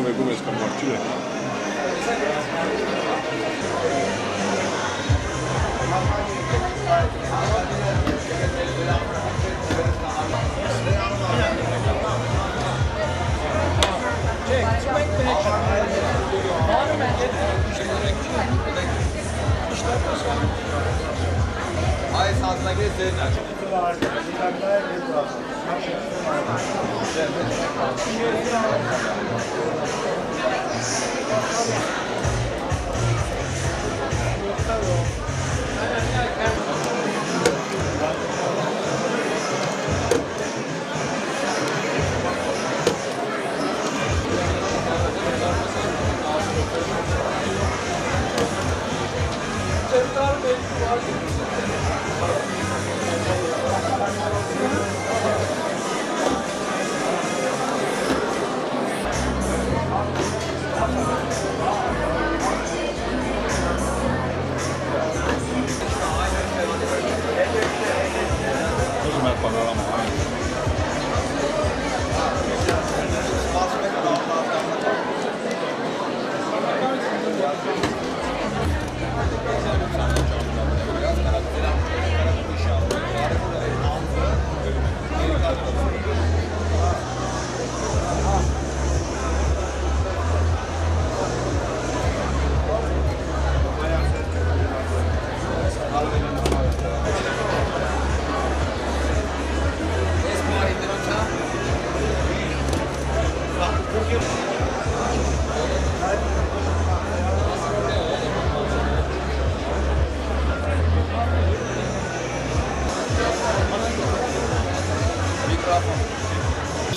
մեկում ես կամ հարց չի Այս հանձնագիր ձերն է։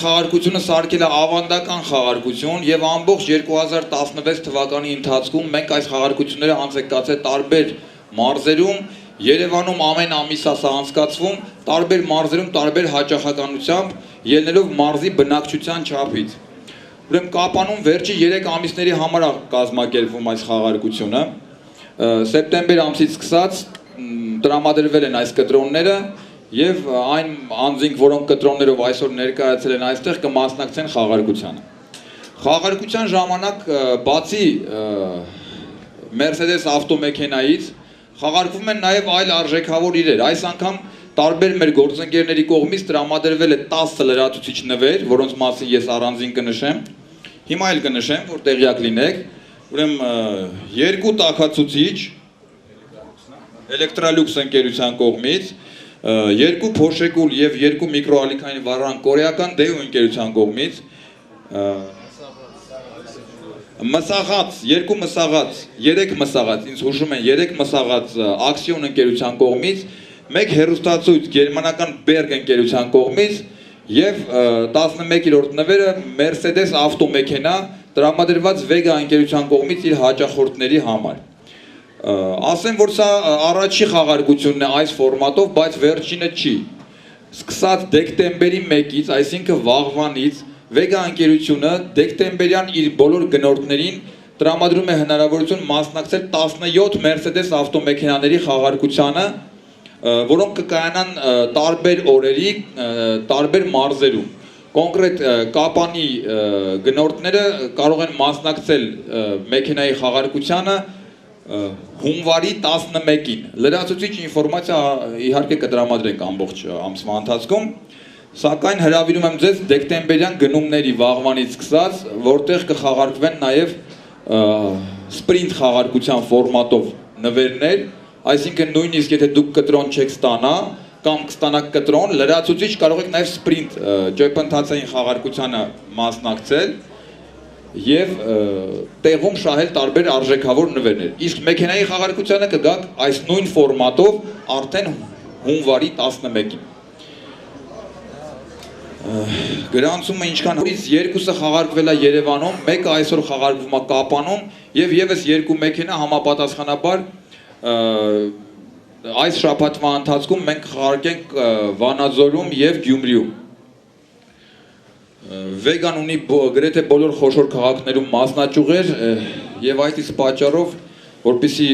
Խաղարկությունը սարքել է ավանդական խաղարկություն եւ ամբողջ 2016 թվականի ընթացքում մենք այս խաղարկությունները անցկացել տարբեր մարզերում, Երևանում ամեն ամիս է անցկացվում, տարբեր մարզերում տարբեր հաճախականությամբ, ելնելով մարզի բնակչության չափից։ Ուրեմն Կապանում վերջի 3 ամիսների համար է կազմակերպվում այս խաղարկությունը։ Սեպտեմբեր ամսից սկսած տրամադրվել են այս կտրոնները եւ այն անձինք, որոնք կտրոններով այսօր ներկայացել են այստեղ, կմասնակցեն խաղարկությանը։ Խաղարկության ժամանակ բացի Mercedes ավտոմեքենայից խաղարկվում են նաև այլ արժեքավոր իրեր։ Այս անգամ տարբեր մեր գործընկերների կողմից տրամադրվել է 10 լրացուցիչ նվեր, որոնց մասին ես առանձին կնշեմ։ Հիմա էլ կնշեմ, որ տեղյակ լինեք։ Ուրեմն երկու տաքացուցիչ Electrolux ընկերության կողմից, երկու փոշեկուլ եւ երկու միկրոալիքային վառան կորեական Դեյու ընկերության կողմից, մսաղած, երկու մսաղած, 3 մսաղած, ինձ հուշում են 3 մսաղած ակսիոն ընկերության կողմից, մեկ հեռուստացույց գերմանական Berg ընկերության կողմից եւ 11-րդ նվերը Mercedes ավտոմեքենա տրամադրված Vega ընկերության կողմից իր հաճախորդների համար։ Ասեմ, որ սա առաջի խաղարկությունն է այս ֆորմատով, բայց վերջինը չի։ Սկսած դեկտեմբերի 1-ից, այսինքն վաղվանից, Vega ընկերությունը դեկտեմբերյան իր բոլոր գնորդներին տրամադրում է հնարավորություն մասնակցել 17 Mercedes ավտոմեքենաների խաղարկությանը, որոնք կկայանան տարբեր օրերի, տարբեր մարզերում։ Կոնկրետ Կապանի գնորդները կարող են մասնակցել մեքենայի խաղարկությանը հունվարի 11-ին։ Լրացուցիչ ինֆորմացիա իհարկե կտրամադրենք ամբողջ ամսվա ընթացքում, սակայն հրավիրում եմ ձեզ դեկտեմբերյան գնումների վաղվանից սկսած, որտեղ կխաղարկվեն նաև սպրինտ խաղարկության ֆորմատով նվերներ, այսինքն նույնիսկ եթե դուք կտրոն չեք ստանա կամ կստանաք կտրոն, լրացուցիչ կարող եք նաև սպրինտ ճեպընթացային խաղարկությանը մասնակցել եւ տեղում շահել տարբեր արժեքավոր նվերներ։ Իսկ մեքենայի խաղարկությանը կգաք այս նույն ֆորմատով արդեն հունվարի 11-ին։ Գրանցումը ինչքան հորից երկուսը խաղարկվել է Երևանում, մեկը այսօր խաղարկվում է Կապանում եւ եւս երկու մեքենա համապատասխանաբար այս շաբաթվա ընթացքում մենք խաղարկենք Վանաձորում եւ Գյումրիում։ Վեգան ունի գրեթե բոլոր խոշոր քաղաքներում մասնաճյուղեր եւ այդ իսկ պատճառով, որպեսզի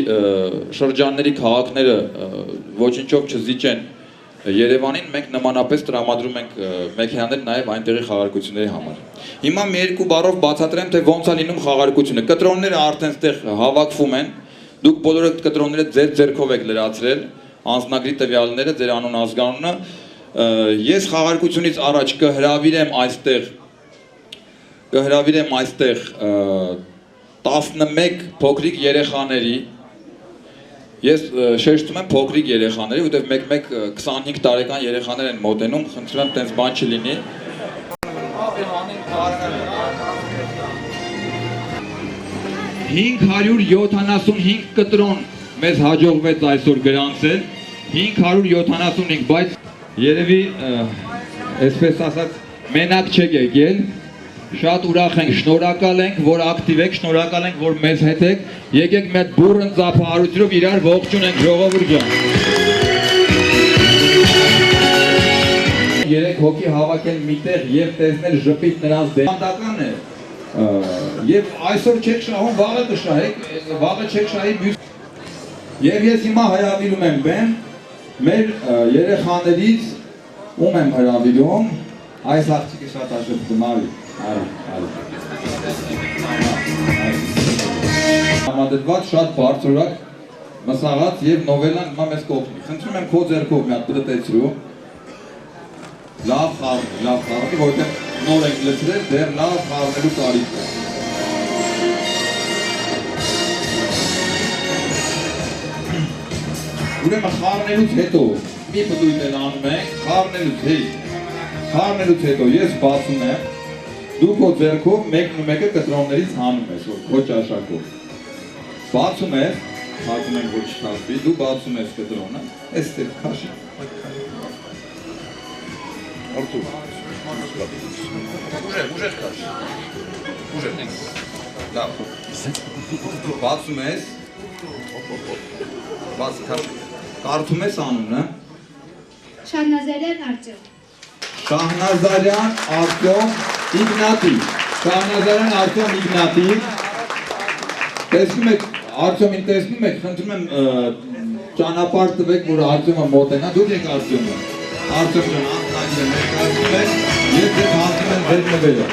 շրջանների քաղաքները ոչինչով չզիջեն Երևանին մենք նմանապես տրամադրում ենք մեքենաներ նաև այնտեղի խաղարկությունների համար։ Հիմա մի երկու բառով բացատրեմ, թե ոնց է լինում խաղարկությունը։ Կտրոնները արդեն այդտեղ հավաքվում են։ Դուք բոլորը կտրոնները ձեր ձեռքով եք լրացրել, անձնագրի տվյալները, ձեր անուն, ազգանունը։ Ես խաղարկությունից առաջ կհրավիրեմ այստեղ 11 փոքրիկ երեխաների։ Ես շեշտում եմ փոքրիկ երեխաների, որտեղ մեկ-մեկ 25 տարեկան երեխաներ են մոտենում, խնդրում եմ տենց բան չլինի։ 575 կտրոն մեզ հաջողվեց այսօր գրանցել, 575, բայց երևի, այսպես ասած, մենակ չեք եկել, շատ ուրախ ենք, շնորհակալ ենք, որ ակտիվ եք, շնորհակալ ենք, որ մեզ հետ եք, եկեք մի հատ բուռն ծափահարությունով իրար ողջունենք, ժողովուրդ ջան։ 3 հոգի հավաքել միտեղ եւ տեսնել ժպիտ նրանց դեմանդական է։ Եվ այսօր չեք շահում, վաղը կշահեք, վաղը չեք շահի մյուս։ Եվ ես հիմա հրավիրում եմ բեմ մեր երեխաներից ում եմ հրավիրում, այս աղջիկը շատ աշտում արի։ Համադրված շատ բարձրորակ մսաղած եւ նովելան հիմա մեզ կօգնի։ Խնդրում եմ քո ձեռքով մի հատ պտտեցրու։ Լավ խաղի, որտեղ նոր ենք լցրել, դեռ լավ խաղնելու կարիք է։ Ուրեմն խաղնելուց հետո մի պտույտ էլ անում ենք, խաղնելուց հետո ես բացում եմ, դու քո ձեռքով մեկն ու մեկը կտրոններից հանում ես, քո ճաշակով։ Բացում ես, խաղում ենք, որ չթափվի, դու բացում ես կտրոնը, այստեղ քաշի։ Արտուր, ուժեղ քաշ, լավ, բացում ես, բաց քաշ, կարդում ես անունը, Շահնազարյան Արտյոմ, Շահնազարյան Արտյոմ Իգնատիվ, Շահնազարյան Արտյոմ Իգնատիվ, տեսնում եք, Արտյոմին տեսնում եք, խնդրում եմ ճանապարհ տվեք, որ Արտյոմը մոտենա, դուք եք Արտյոմը, Արտյոմ ջան, անձնագիր եմ ներկայացնում եք, ես ձեզ հասնում եմ ձեր նվերը։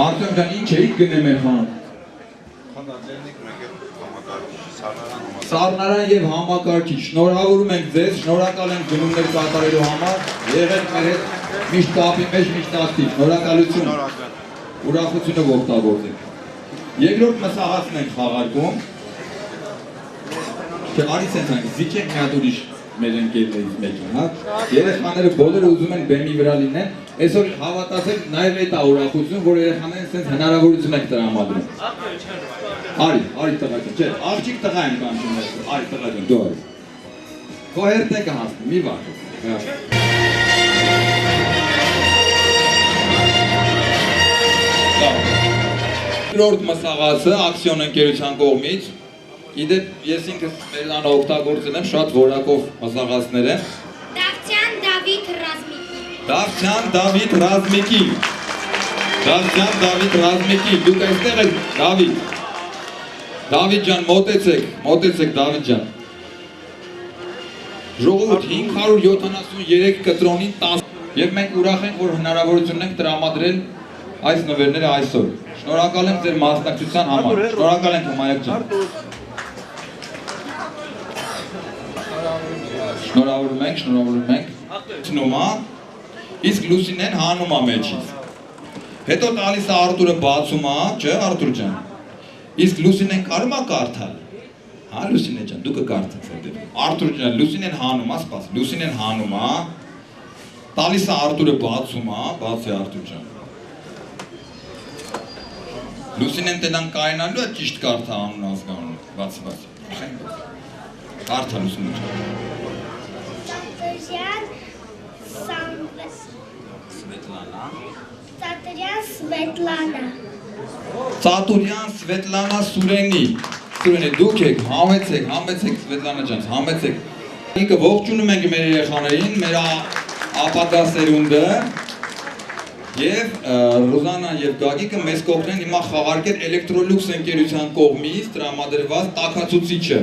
Արտյոմ ջան, ինչ էիք գնեմ էր խանում։ Սառնարան եւ համակարգիչ, շնորհավորում ենք ձեզ, շնորհակալ ենք գնումներ կատարելու համար, եղեք մեր հետ միշտ կապի մեջ, միշտ ակտիվ, շնորհակալություն, ուրախությունով օգտագործենք։ Երկրորդ մսաղացն ենք խաղարկում, Չէ, արի սենց անք, զիջենք մի հատ ուրիշ մեր ընկերներից մեկին, հա։ Երեխաները բոլորը ուզում են բեմի վրա լինեն, այսօր հավատացեք նաև այդ է ուրախություն, որ երեխաներին սենց հնարավորություն եք տրամադրում։ Արի տղա ջան, չէ, աղջիկ տղա եմ կանչում, արի տղա ջան, դու արի։ Քո հերթն է կհասնի, մի վար։ Երկրորդ մսաղացը ակցիոն ընկերության կողմից, իդեպ ես ինքս մեր անը օգտագործել եմ շատ որակով մսաղացներ են։ Դավթյան Դավիթ Ռազմիկի։ Դավթյան Դավիթ Ռազմիկի։ Դավթյան Դավիթ Ռազմիկի, դուք այստեղ եք Դավիթ։ Դավիթ ջան, մոտեցեք Դավիթ ջան։ Ժողովուրդ 573 կտրոնին 10 եւ մենք ուրախ ենք, որ հնարավորություն ենք տրամադրել այս նվերները այսօր։ Շնորհակալ եմ ձեր մասնակցության համար։ Շնորհակալ ենք Հմայակ ջան։ Շնորհավորում ենք։ Ցնումա։ Իսկ Լուսինեն հանում է մեջից։ Հետո տալիս է Արտուրը բացում է, չէ՞ Արտուր ջան։ Իսկ Լուսինեն կարում է կարդալ։ Հա Լուսինե ջան, դու կկարդաս այդտեղ։ Արտուր ջան, Լուսինեն հանում է, սպաս։ Լուսինեն հանում է։ Տալիս է Արտուրը բացում է, բացի Արտուր ջան։ Լուսինեն տենան կայնալու է ճիշտ կարդա անուն ազգանունը, բացի։ Կարդա Լուսինեն ջան։ Ծատուրյան Սվետլանա Սուրենի, դուք եք, համեցեք Սվետլանա ջան, համեցեք։ Ինքը ողջունում ենք մեր երեխաներին, մեր ապագա սերունդը, Եվ Ռուզանան եւ Գագիկը մեզ կօգնեն հիմա խաղարկել Էլեկտրոլյուքս ընկերության կողմից տրամադրված տաքացուցիչը։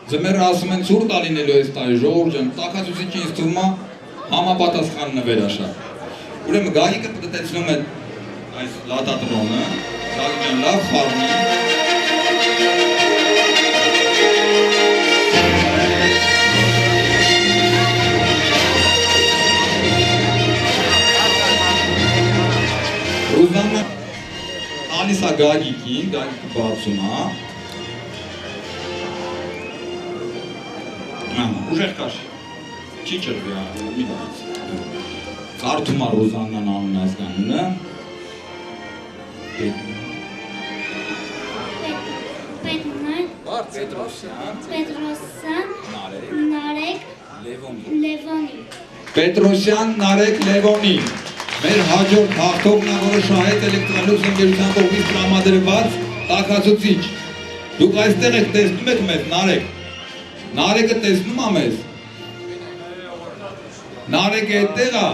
Ձմեռը ասում են ցուրտ ալինելու էս տարի, ժողովուրդ ջան, տաքացուցիչը ինձ թվում է համապատասխան նվերաշար։ Ուրեմն Գագիկը պատտեցնում է այս լատատրոնը, Գագիկ ջան լավ խառնի։ Ռուզանը տալիս է Գագիկին, Գագիկը բացում է։ Ուժեղ կաշ, չի ճրվի, մի դարից։ Կարդում է Ռուզաննան անուն ազգանունը։ Պետրոսյան, Նարեկ, Լևոնի։ Պետրոսյան Նարեկ Լևոնին։ Մեր հաջորդ հաղթողնավորը շահեց Էլեկտրոլյուքս ընկերության կողմից տրամադրված տաքացուցիչ։ Դուք այստեղ եք տեսնում եք մեզ, Նարեկ։ Նարեկը տեսնում է մեզ։ Նարեկը այդտեղ է։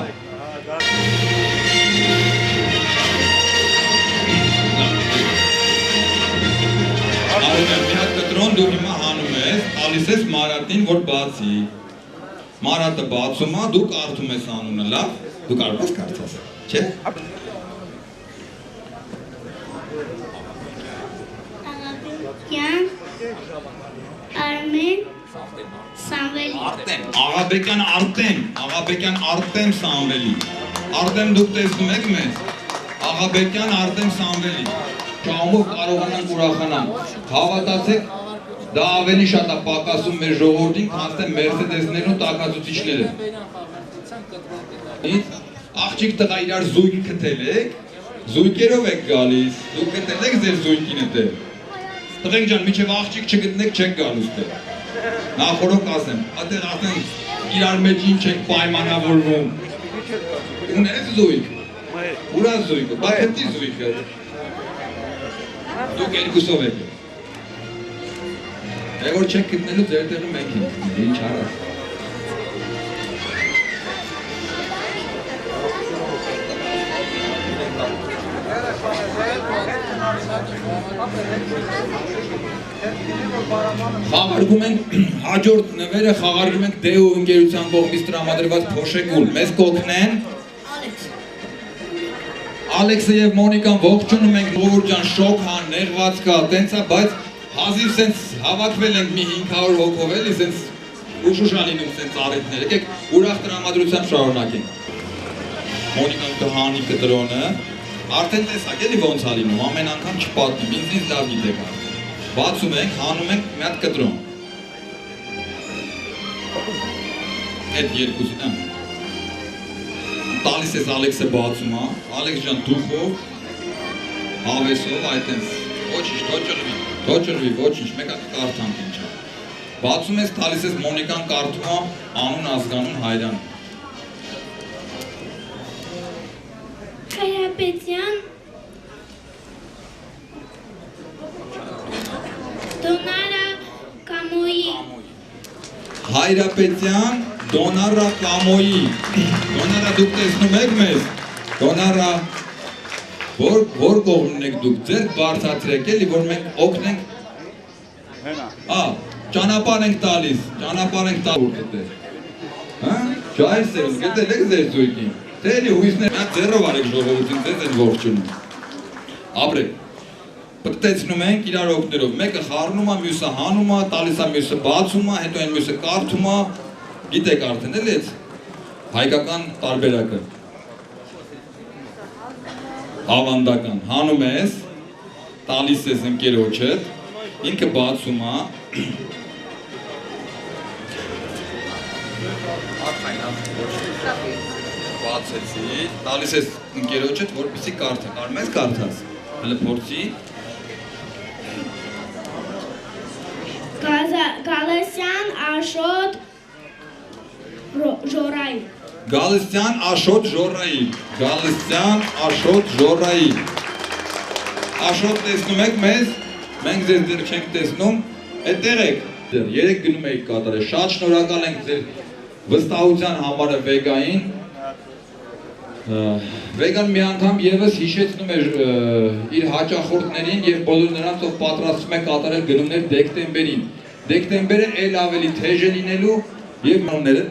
Նարեկը մի հատ կտրոն դու հիմա հանում ես, տալիս ես Մարատին, որ բացի։ Մարատը բացում է, դու կարդում ես անունը, լավ։ Դու կարող ես կարդաս, չէ՞։ Աղաբեկյան, Արմեն, Սամվելի։ Աղաբեկյան Արտեմ Սամվելի։ Արտեմ դուք տեսնում եք մեզ։ Աղաբեկյան Արտեմ Սամվելի։ Շահումով կարողանանք ուրախանալ։ Հավատացեք, դա ավելի շատ է պակասում մեր ժողովրդին, քան թե Մերսեդեսներն ու տաքացուցիչները։ Աղջիկ տղա իրար զույգ գտել եք, զույգերով եք գալիս, դուք գտել եք ձեր զույգին էտե։ Տղենք ջան, միջև աղջիկ չգտնեք չեք գալուս թե։ Նախորոք ասեմ, այդտեղ արդեն իրար մեջ ինչ եք պայմանավորվում։ Ունես զույգ։ Ուրա զույգը, բա հետի զույգը։ Դուք երկուսով եք։ Եվ որ չեք գտնելու ձեր տեղը մեկ է, ինչ արած։ Խաղարկում ենք հաջորդ նվերը, խաղարկում ենք Դեո ընկերության կողմից տրամադրված փոշեկուլ։ Մեզ կօգնեն Ալեքսը եւ Մոնիկան ողջունում ենք, ժողովուրդ ջան, շոկ հա, նեղված կա, տենց է, բայց հազիվ սենց հավաքվել ենք մի 500 հոգով էլի, սենց ուշուշ ա լինում սենց առիթներ, եկեք ուրախ տրամադրությամբ շարունակենք։ Մոնիկան կհանի կտրոնը, արդեն տեսակ էլի ոնց ա լինում, ամեն անգամ չպատնում, ինձ լավ գիտեք արդեն։ Բացում ենք, հանում ենք մի հատ կտրոն։ Այդ երկուսին, տալիս ես Ալեքսը բացում է, Ալեքս ջան դուխով, հավեսով, այդտենց, ոչինչ, թոճրվի, ոչինչ, մեկը կարդանք ինչ է։ Բացում ես, տալիս ես Մոնիկան կարդում է, անուն ազգանուն Հայրան։ Հայրապետյան, Դոնարա Կամոյի։ Հայրապետյան Դոնարա Կամոյի։ Դոնարա դուք տեսնում եք մեզ։ Դոնարա որ կողմն եք դուք ձեր բարձրացրեք էլի, որ մենք օգնենք։ Ճանապարհ ենք տալիս, գտել։ Հա? Ճայս է, գտել եք ձեր զույգին։ Թե էլի հույսներ, նա ձեռով արեք ժողովրդին, ձեզ են ողջունում։ Ապրեք։ Պտտեցնում ենք իրար օգներով, մեկը խառնում է, մյուսը հանում է, տալիս է մյուսը բացում է, հետո այն մյուսը կարդում է, գիտեք արդեն էլի էց հայկական տարբերակը, ավանդական, հանում ես, տալիս ես ընկերոջդ, ինքը բացում է, բացեցի, տալիս ես ընկերոջդ, որպեսզի կարդա, կարում ես կարդաս, հələ փորձի, Գալստյան Աշոտ Ժորայի։ Գալստյան Աշոտ Ժորայի։ Գալստյան Աշոտ Ժորայի։ Աշոտ տեսնում եք մեզ, մենք ձեզ դեռ չենք տեսնում, այդտեղ եք։ Երեք գնում եք կատարել, շատ շնորհակալ ենք ձեր վստահության համար Վեգային։ Վեգան մի անդամ եւս հիշեցնում էր իր հաճախորդներին եւ բոլոր նրանց, ով պատրաստվում է կատարել գնումներ դեկտեմբերին։ Դեկտեմբերը ել ավելի թեժ է լինելու եւ մանները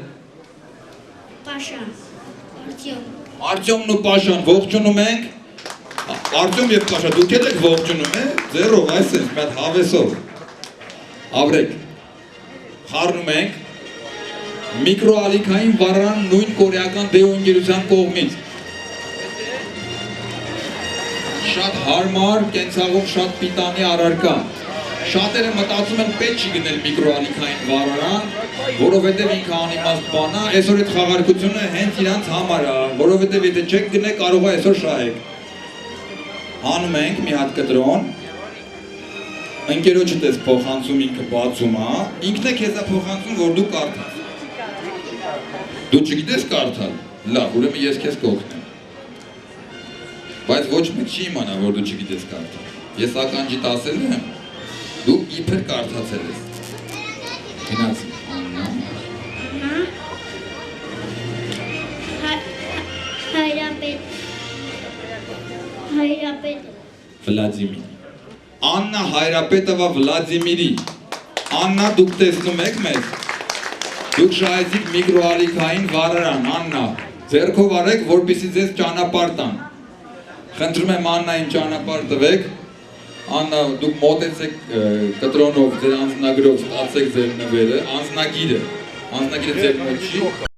Պաշան, Արտյոմ, Արտյոմն ու Պաշան ողջունում ենք։ Արտյոմ եւ Պաշա, դուք եք ողջունում, ձեռով, այսպես, մի հատ հավեսով։ Ավրեք, խառնում ենք միկրոալիքային վառան նույն կորեական դեո ընկերության կողմից։ Շատ հարմար, կենցաղով շատ պիտանի առարկա։ Շատերը մտածում են պետք չի գնել միկրոալիքային վառարան, որովհետև ինքը անիմաստ բան է, այսօր այդ խաղարկությունը հենց իրանց համար է, որովհետև եթե չեք գնել, կարող է այսօր շահեք։ Հանում ենք մի հատ կտրոն, ընկերոջդ ես փոխանցում, ինքը բացում է, ինքն է քեզ է փոխանցում, որ դու կարդաս։ Դու չգիտես կարդալ, լավ, ուրեմն ես քեզ կօգնեմ։ Բայց ոչ մեկ չի իմանա, որ դու չգիտես կարդալ։ Ես ականջիդ ասել եմ, դու իբր կարդացել ես։ Գնաց, Աննա։ Հայրապետ, Վլադիմիր։ Աննա Հայրապետովա Վլադիմիրի։ Աննա, դուք տեսնում եք մեզ։ Դուք շահեցիք միկրոալիքային վառարան, Աննա։ Ձեռքով արեք, որպեսզի ձեզ ճանապարհ տան։ Խնդրում եմ Աննային ճանապարհ տվեք։ Աննա, դուք մոտեցեք կտրոնով, ձեր անձնագրով ստացեք ձեր նվերը, անձնագիրը ձեր մոտ չի։